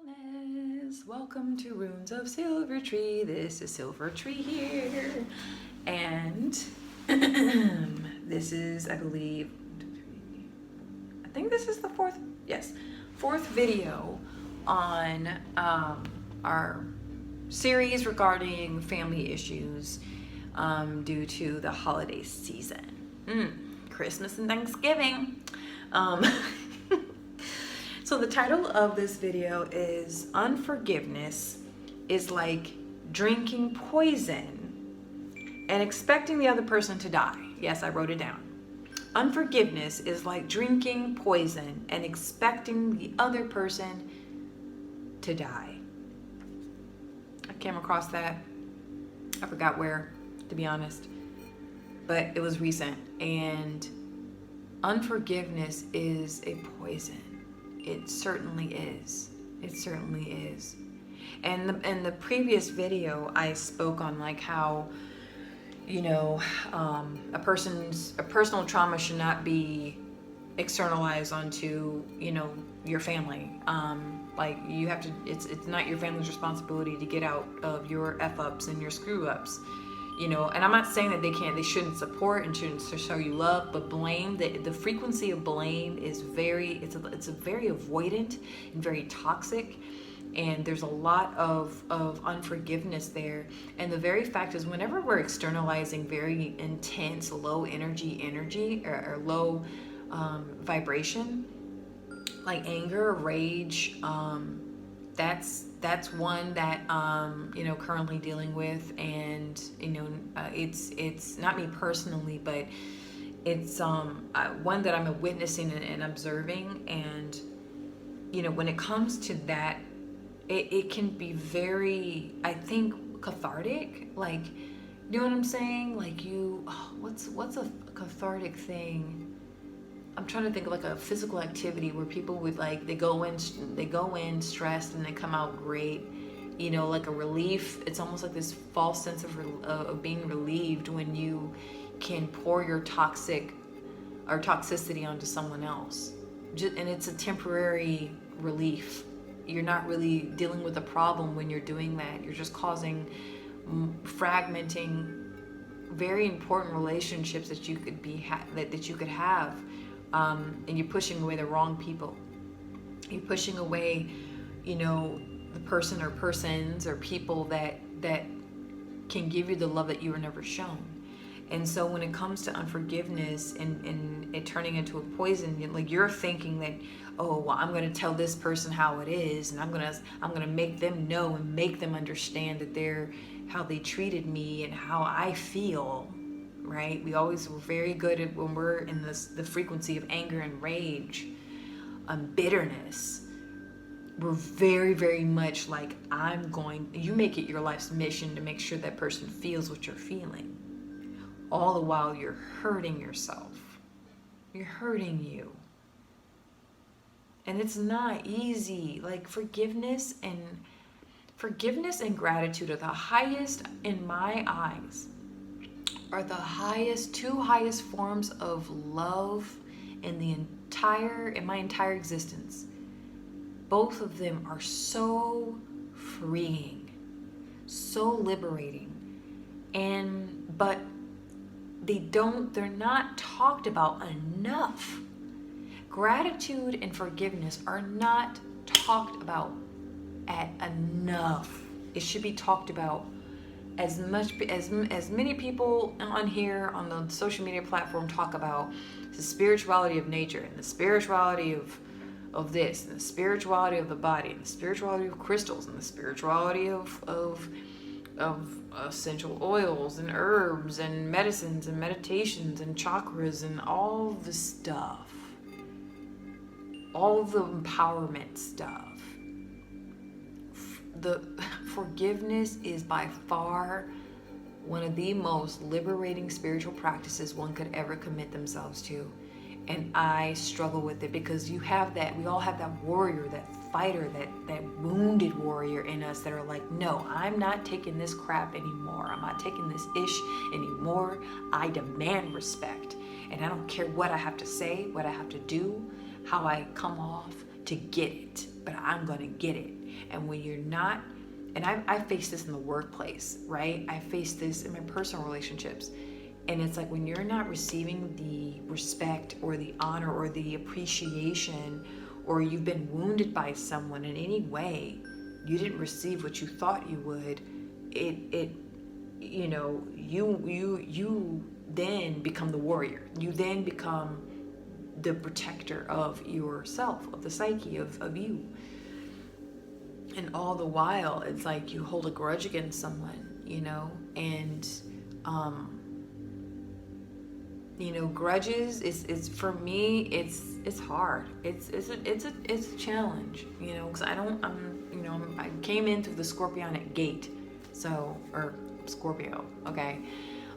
Wellness. Welcome to Runes of Silvertree. This is Silvertree here. And this is, I think this is the fourth video on our series regarding family issues due to the holiday season. Christmas and Thanksgiving. So the title of this video is Unforgiveness is like drinking poison and expecting the other person to die. Yes, I wrote it down. Unforgiveness is like drinking poison and expecting the other person to die. I came across that. I forgot where, to be honest, but it was recent. And unforgiveness is a poison. It certainly is. It certainly is. And in the previous video, I spoke on like how, you know, a personal trauma should not be externalized onto, you know, your family. Like you have to. It's not your family's responsibility to get out of your f-ups and your screw-ups. You know, and I'm not saying that they shouldn't support and shouldn't show you love, but blame, the frequency of blame is it's a very avoidant and very toxic, and there's a lot of unforgiveness there. And the very fact is, whenever we're externalizing very intense, low energy or low vibration, like anger, rage, that's one that you know, currently dealing with. And you know, it's not me personally, but it's one that I'm witnessing and observing. And you know, when it comes to that, it can be very, I think, cathartic. Like, you know what I'm saying? Like what's a cathartic thing? I'm trying to think of like a physical activity where people would like, they go in stressed and they come out great, you know, like a relief. It's almost like this false sense of being relieved when you can pour your toxicity onto someone else. And it's a temporary relief. You're not really dealing with a problem when you're doing that. You're just causing fragmenting very important relationships that you could that you could have. And you're pushing away the wrong people. You're pushing away, you know, the person or persons or people that can give you the love that you were never shown. And so when it comes to unforgiveness and it turning into a poison, like you're thinking that, oh, well, I'm going to tell this person how it is, and I'm going to make them know and make them understand that how they treated me and how I feel. Right? We're very good at when we're in the frequency of anger and rage, bitterness. We're very, very much like, you make it your life's mission to make sure that person feels what you're feeling. All the while you're hurting yourself. You're hurting you. And it's not easy. Like forgiveness and gratitude are the highest, in my eyes, are the two highest forms of love in my entire existence. Both of them are so freeing, so liberating, but they're not talked about enough. Gratitude and forgiveness are not talked about enough. It should be talked about as many people on here on the social media platform talk about the spirituality of nature and the spirituality of this and the spirituality of the body and the spirituality of crystals and the spirituality of essential oils and herbs and medicines and meditations and chakras and all the stuff, all the empowerment stuff. The forgiveness is by far one of the most liberating spiritual practices one could ever commit themselves to. And I struggle with it because we all have that warrior, that fighter, that wounded warrior in us that are like, no, I'm not taking this crap anymore. I'm not taking this ish anymore. I demand respect. And I don't care what I have to say, what I have to do, how I come off to get it, but I'm going to get it. And when you're not, and I face this in the workplace, right? I face this in my personal relationships. And it's like when you're not receiving the respect or the honor or the appreciation, or you've been wounded by someone in any way, you didn't receive what you thought you would, you then become the warrior. You then become the protector of yourself, of the psyche, of you. And all the while, it's like you hold a grudge against someone, and grudges is for me, it's hard. It's a challenge, because I came in through the Scorpionic gate, or Scorpio, okay,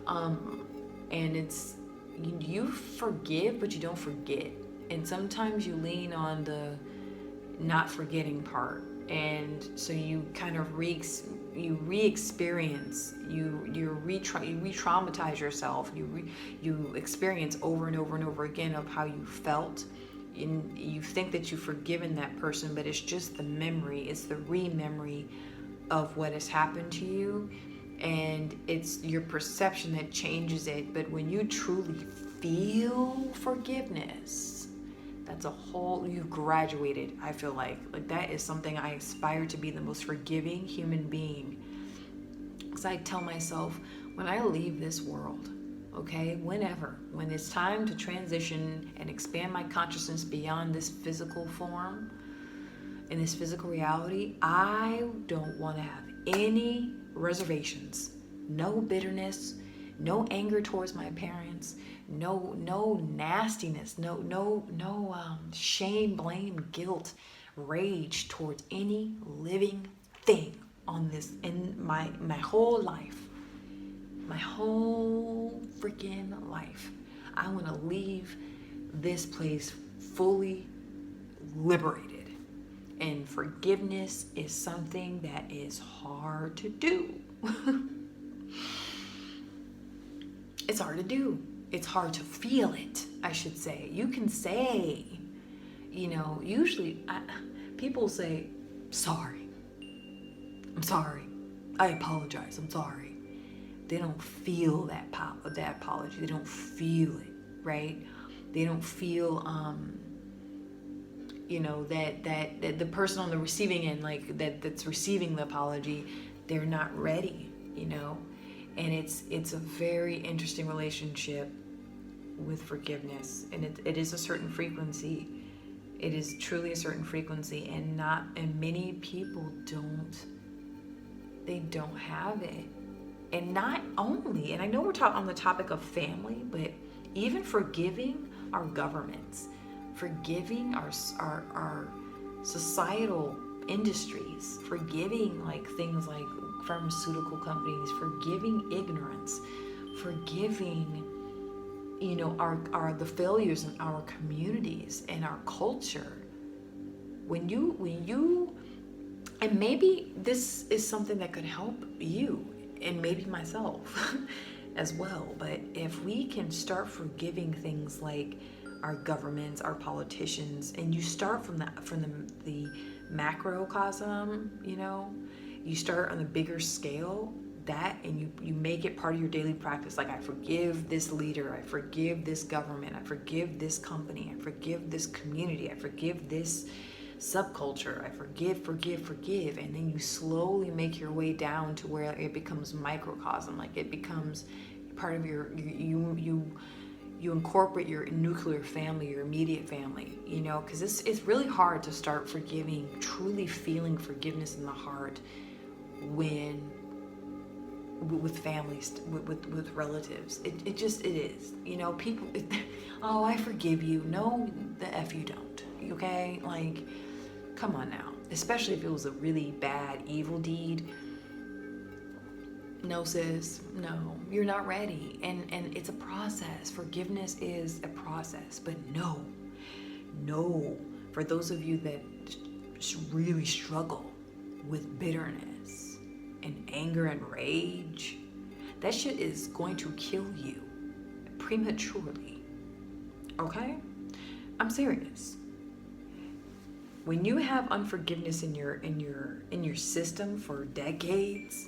and it's you forgive, but you don't forget, and sometimes you lean on the not forgetting part, and so you kind of re-experience, you re-traumatize yourself, you experience over and over and over again of how you felt, and you think that you've forgiven that person, but it's just the memory, it's the re-memory of what has happened to you, and it's your perception that changes it. But when you truly feel forgiveness, that's a whole, you've graduated. I feel like that is something I aspire to be, the most forgiving human being. Because I tell myself, when I leave this world, okay, when it's time to transition and expand my consciousness beyond this physical form, in this physical reality, I don't want to have any reservations, no bitterness, no anger towards my parents, no nastiness, no shame, blame, guilt, rage towards any living thing on this, in my whole life, my whole freaking life. I want to leave this place fully liberated. And forgiveness is something that is hard to do. It's hard to do. It's hard to feel it, I should say. You can say, usually people say, sorry. I'm sorry. I apologize. I'm sorry. They don't feel that apology. They don't feel it, right? They don't feel, that the person on the receiving end, that's receiving the apology, they're not ready, and it's a very interesting relationship with forgiveness, and it is a certain frequency. It is truly a certain frequency, and many people don't have it. And not only, and I know we're talking on the topic of family, but even forgiving our governments, forgiving our societal industries, forgiving things like pharmaceutical companies, forgiving ignorance, forgiving the failures in our communities and our culture. When you and maybe this is something that could help you and maybe myself as well, but if we can start forgiving things like our governments, our politicians, and you start from the macrocosm, you start on the bigger scale, and you make it part of your daily practice. Like, I forgive this leader, I forgive this government, I forgive this company, I forgive this community, I forgive this subculture, I forgive, and then you slowly make your way down to where it becomes microcosm, like it becomes part of you incorporate your nuclear family, your immediate family, because it's really hard to start forgiving, truly feeling forgiveness in the heart with families, with relatives. It is, people, oh, I forgive you. No, the F you don't, okay? Come on now, especially if it was a really bad, evil deed. No, sis, no, you're not ready. And it's a process. Forgiveness is a process. But no, for those of you that really struggle with bitterness and anger and rage, that shit is going to kill you prematurely. Okay? I'm serious. when you have unforgiveness in your system for decades,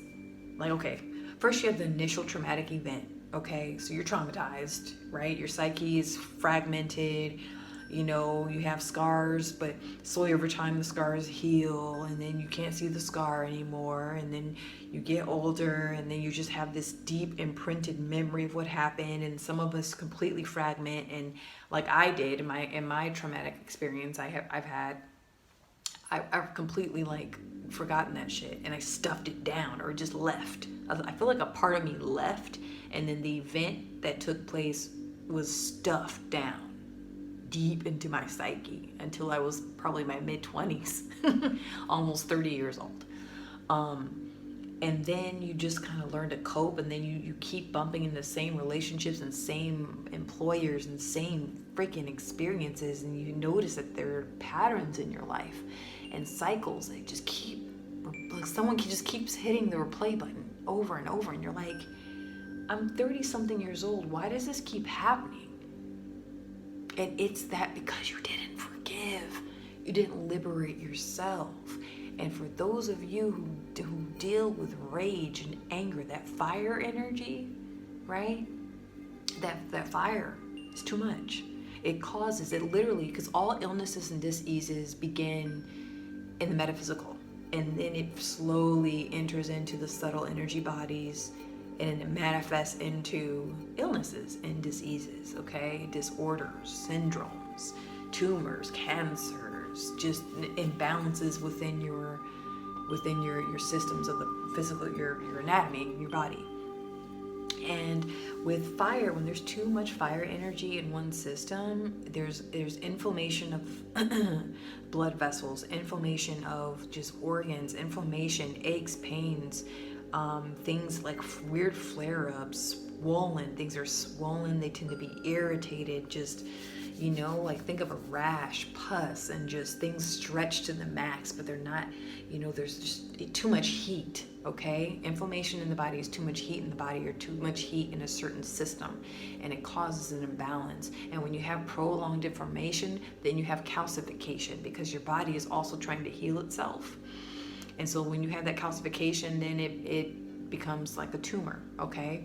like, okay, first you have the initial traumatic event. Okay, so you're traumatized, right? Your psyche is fragmented. You know, you have scars, but slowly over time the scars heal, and then you can't see the scar anymore, and then you get older, and then you just have this deep imprinted memory of what happened, and some of us completely fragment, and like I did in my traumatic experience I've completely like forgotten that shit, and I stuffed it down or just left. I feel like a part of me left, and then the event that took place was stuffed down deep into my psyche until I was probably my mid-20s, almost 30 years old. And then you just kind of learn to cope, and then you keep bumping in the same relationships and same employers and same freaking experiences, and you notice that there are patterns in your life and cycles. They just keep, like someone just keeps hitting the replay button over and over, and you're like, I'm 30 something years old, why does this keep happening? And it's that because you didn't forgive. You didn't liberate yourself. And for those of you who deal with rage and anger, that fire energy, right? That fire is too much. It causes, it literally, because all illnesses and diseases begin in the metaphysical. And then it slowly enters into the subtle energy bodies, and it manifests into illnesses and diseases, okay? Disorders, syndromes, tumors, cancers, just imbalances within your systems of the physical, your anatomy, your body. And with fire, when there's too much fire energy in one system, there's inflammation of blood vessels, inflammation of just organs, inflammation, aches, pains, things like weird flare-ups, swollen. Things are swollen. They tend to be irritated. Just, you know, like think of a rash, pus, and just things stretched to the max, but they're not, you know, there's just too much heat, okay? Inflammation in the body is too much heat in the body, or too much heat in a certain system, and it causes an imbalance. And when you have prolonged inflammation, then you have calcification, because your body is also trying to heal itself. And so when you have that calcification, then it becomes like a tumor, okay,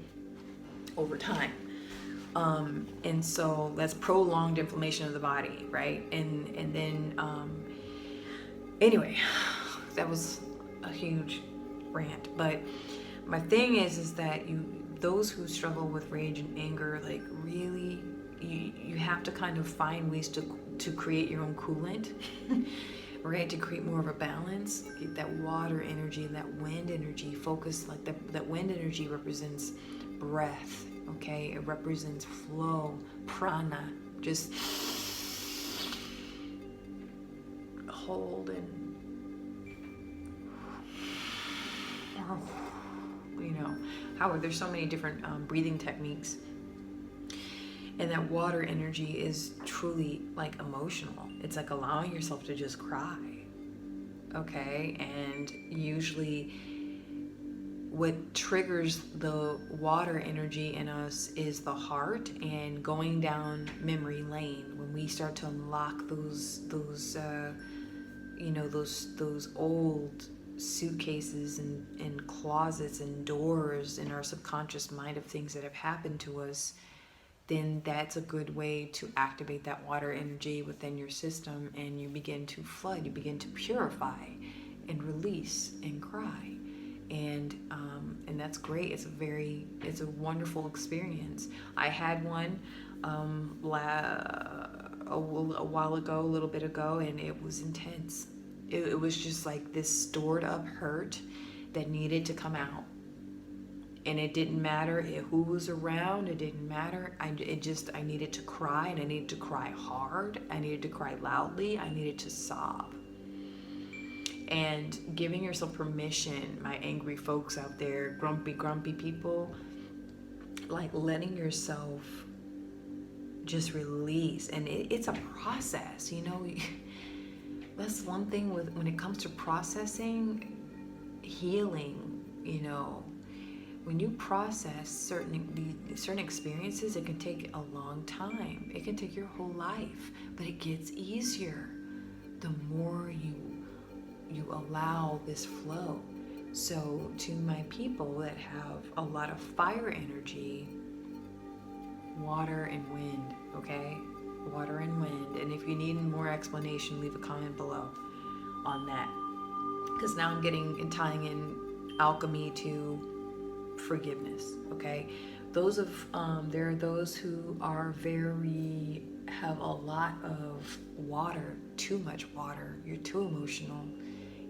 over time. And so that's prolonged inflammation of the body, right? And then, anyway, that was a huge rant. But my thing is that those who struggle with rage and anger, like really, you have to kind of find ways to create your own coolant. Right, to create more of a balance, get that water energy and that wind energy. Focus, like that wind energy represents breath, okay? It represents flow, prana, just hold and, you know, Howard, there's so many different breathing techniques. And that water energy is truly like emotional. It's like allowing yourself to just cry, okay? And usually what triggers the water energy in us is the heart, and going down memory lane when we start to unlock those old suitcases and closets and doors in our subconscious mind of things that have happened to us. Then that's a good way to activate that water energy within your system, and you begin to flood, you begin to purify and release and cry. And that's great. It's a wonderful experience. I had one a little bit ago, and it was intense. It was just like this stored up hurt that needed to come out. And it didn't matter who was around. It didn't matter. I needed to cry, and I needed to cry hard. I needed to cry loudly. I needed to sob. And giving yourself permission, my angry folks out there, grumpy people, like letting yourself just release. And it's a process, you know. That's one thing when it comes to processing, healing, you know. When you process certain experiences, it can take a long time. It can take your whole life, but it gets easier, the more you allow this flow. So to my people that have a lot of fire energy, water and wind, okay? Water and wind. And if you need more explanation, leave a comment below on that. Because now I'm getting and tying in alchemy to forgiveness, okay? Those of, there are those who are have a lot of water, too much water. You're too emotional.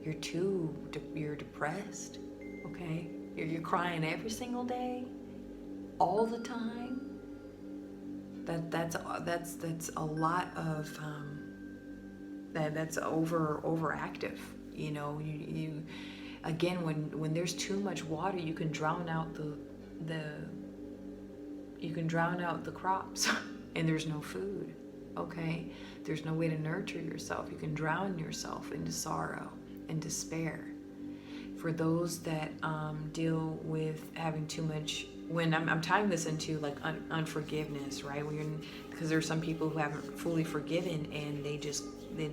You're depressed, okay? You're crying every single day, all the time. That's a lot of that's overactive. You know, you again, when there's too much water, you can drown out the crops, and there's no food. Okay, there's no way to nurture yourself. You can drown yourself into sorrow and despair. For those that deal with having too much, when I'm tying this into like unforgiveness, right? Because there's some people who haven't fully forgiven, and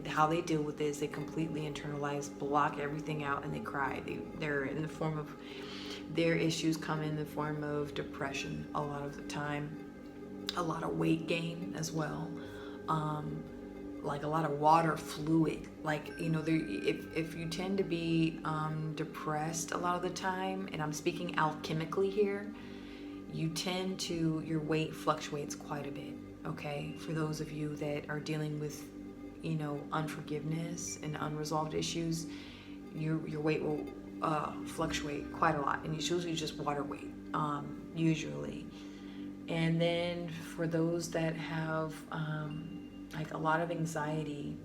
how they deal with this, they completely internalize, block everything out, and they cry. They're in the form of, their issues come in the form of depression a lot of the time, a lot of weight gain as well. Like a lot of water fluid, like, you know, if you tend to be depressed a lot of the time, and I'm speaking alchemically here, your weight fluctuates quite a bit, okay? For those of you that are dealing with, you know, unforgiveness and unresolved issues, your weight will fluctuate quite a lot, and it's usually just water weight, usually. And then for those that have like a lot of anxiety,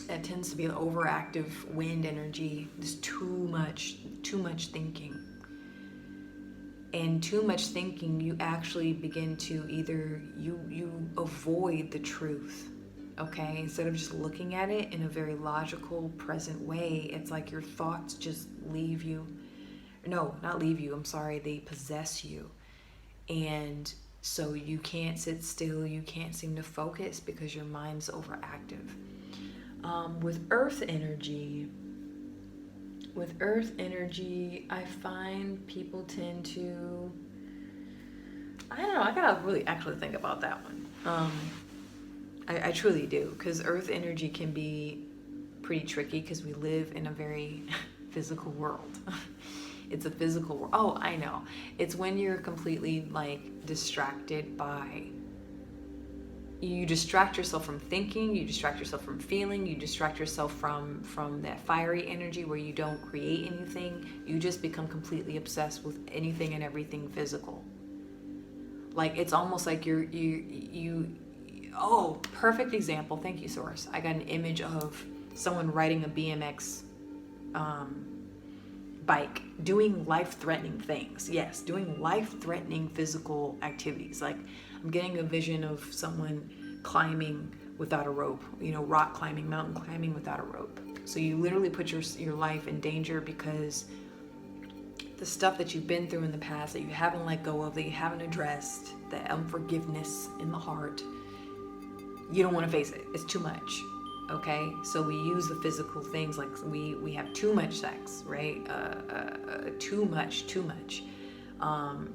that tends to be an overactive wind energy. There's too much thinking. And too much thinking, you actually begin to either, you avoid the truth, okay? Instead of just looking at it in a very logical, present way, it's like your thoughts just leave you. No, not leave you, I'm sorry, they possess you. And so you can't sit still, you can't seem to focus because your mind's overactive. With earth energy, I find people tend to, I don't know, I gotta really actually think about that one. I truly do, because earth energy can be pretty tricky because we live in a very physical world. It's a physical world. Oh, I know. It's when you're completely like distracted by, you distract yourself from thinking, you distract yourself from feeling, you distract yourself from that fiery energy where you don't create anything. You just become completely obsessed with anything and everything physical. Like it's almost like oh, perfect example. Thank you, Source. I got an image of someone riding a BMX bike, doing life-threatening things. Yes, doing life-threatening physical activities. Like I'm getting a vision of someone climbing without a rope, you know, rock climbing, mountain climbing without a rope. So you literally put your life in danger because the stuff that you've been through in the past that you haven't let go of, that you haven't addressed, the unforgiveness in the heart, you don't want to face it. It's too much. Okay, so we use the physical things, like we have too much sex, right? Too much.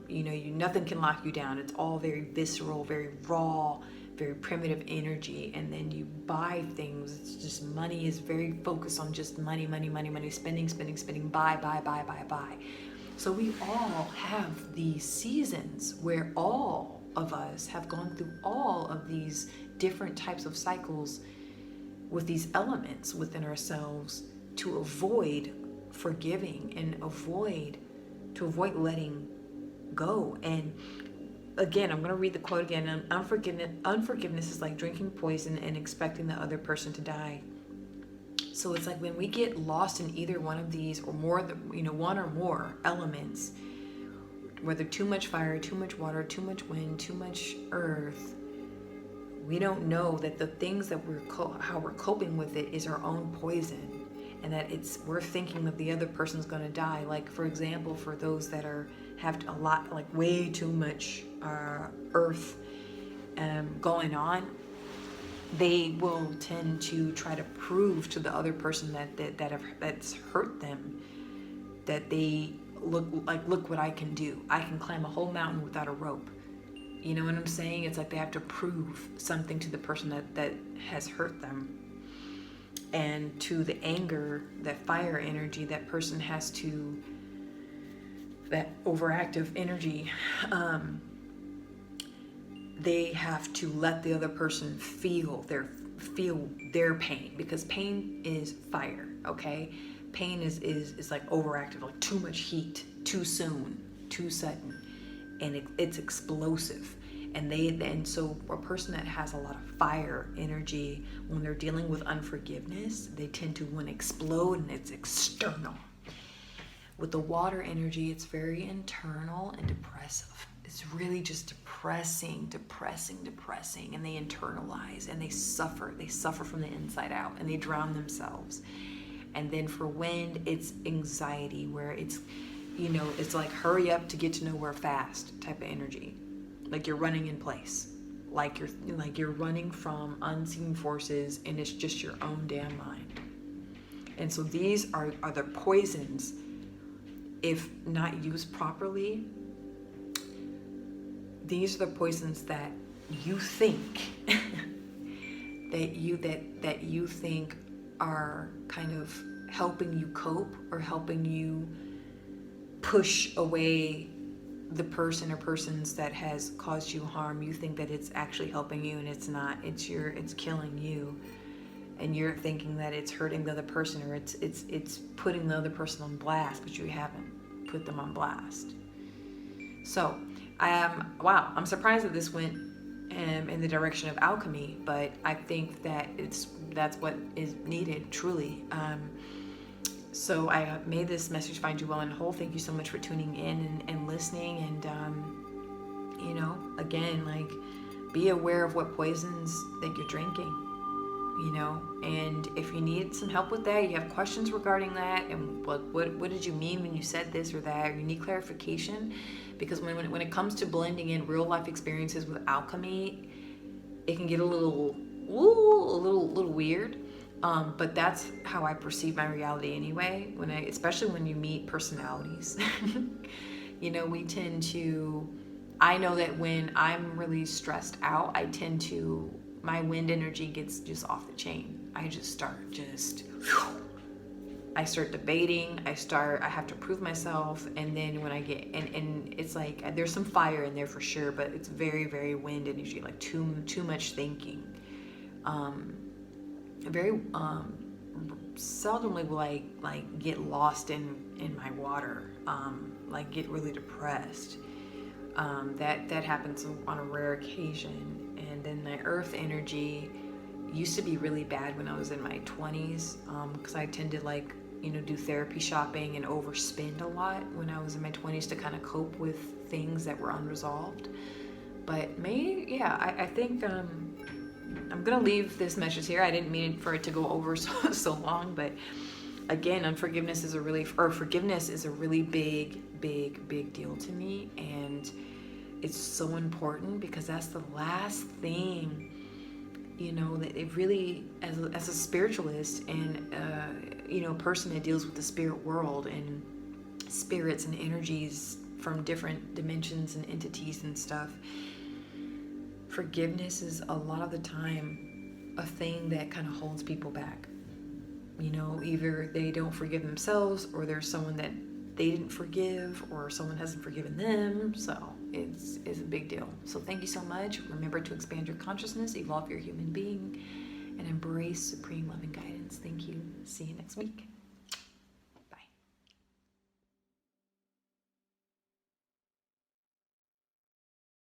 You know, nothing can lock you down. It's all very visceral, very raw, very primitive energy. And then you buy things. It's just money is very focused on just money, spending, buy. So we all have these seasons where all of us have gone through all of these different types of cycles with these elements within ourselves to avoid forgiving and avoid letting go. And again, I'm going to read the quote again. Unforgiveness is like drinking poison and expecting the other person to die. So it's like when we get lost in either one of these or more, one or more elements, whether too much fire, too much water, too much wind, too much earth, we don't know that the things that how we're coping with it is our own poison, and that we're thinking that the other person's going to die. Like for example, for those that have a lot, like way too much earth going on, they will tend to try to prove to the other person that's hurt them that they look what I can do. I can climb a whole mountain without a rope. You know what I'm saying? It's like they have to prove something to the person that has hurt them. And to the anger, that fire energy, that person has to, that overactive energy, they have to let the other person feel their pain, because pain is fire, okay? Pain is like overactive, like too much heat, too soon, too sudden, and it's explosive. And so a person that has a lot of fire energy, when they're dealing with unforgiveness, they tend to want to explode, and it's external. With the water energy, it's very internal and depressive. It's really just depressing, and they internalize and they suffer from the inside out, and they drown themselves. And then for wind, it's anxiety, where it's, it's like hurry up to get to nowhere fast type of energy. Like you're running in place, like you're running from unseen forces, and it's just your own damn mind. And so these are the poisons, if not used properly. These are the poisons that you think that you think are kind of helping you cope, or helping you push away the person or persons that has caused you harm. You think that it's actually helping you, and it's not. It's killing you, and you're thinking that it's hurting the other person, or it's putting the other person on blast, but you haven't put them on blast. So I'm surprised that this went in the direction of alchemy, but I think that that's what is needed, truly. So I made this message find you well and whole. Thank you so much for tuning in and listening. And, again, like, be aware of what poisons that you're drinking, and if you need some help with that, you have questions regarding that, and what did you mean when you said this or that, or you need clarification, because when it comes to blending in real life experiences with alchemy, it can get a little weird. But that's how I perceive my reality anyway. Especially when you meet personalities, we tend to. I know that when I'm really stressed out, my wind energy gets just off the chain. I start debating. I have to prove myself, and then when I get and it's like there's some fire in there for sure, but it's very, very wind energy, like too much thinking. Very seldomly will I like get lost in my water, like get really depressed. That happens on a rare occasion. And then the earth energy used to be really bad when I was in my 20s, because I tended do therapy shopping and overspend a lot when I was in my 20s to kind of cope with things that were unresolved. But I think I'm gonna leave this message here. I didn't mean for it to go over so long, but again, forgiveness is a really big deal to me, and it's so important, because that's the last thing, that it really, as a spiritualist and a person that deals with the spirit world and spirits and energies from different dimensions and entities and stuff. Forgiveness is a lot of the time a thing that kind of holds people back. Either they don't forgive themselves, or there's someone that they didn't forgive, or someone hasn't forgiven them. So it's a big deal. So thank you so much. Remember to expand your consciousness, evolve your human being, and embrace supreme love and guidance. Thank you. See you next week.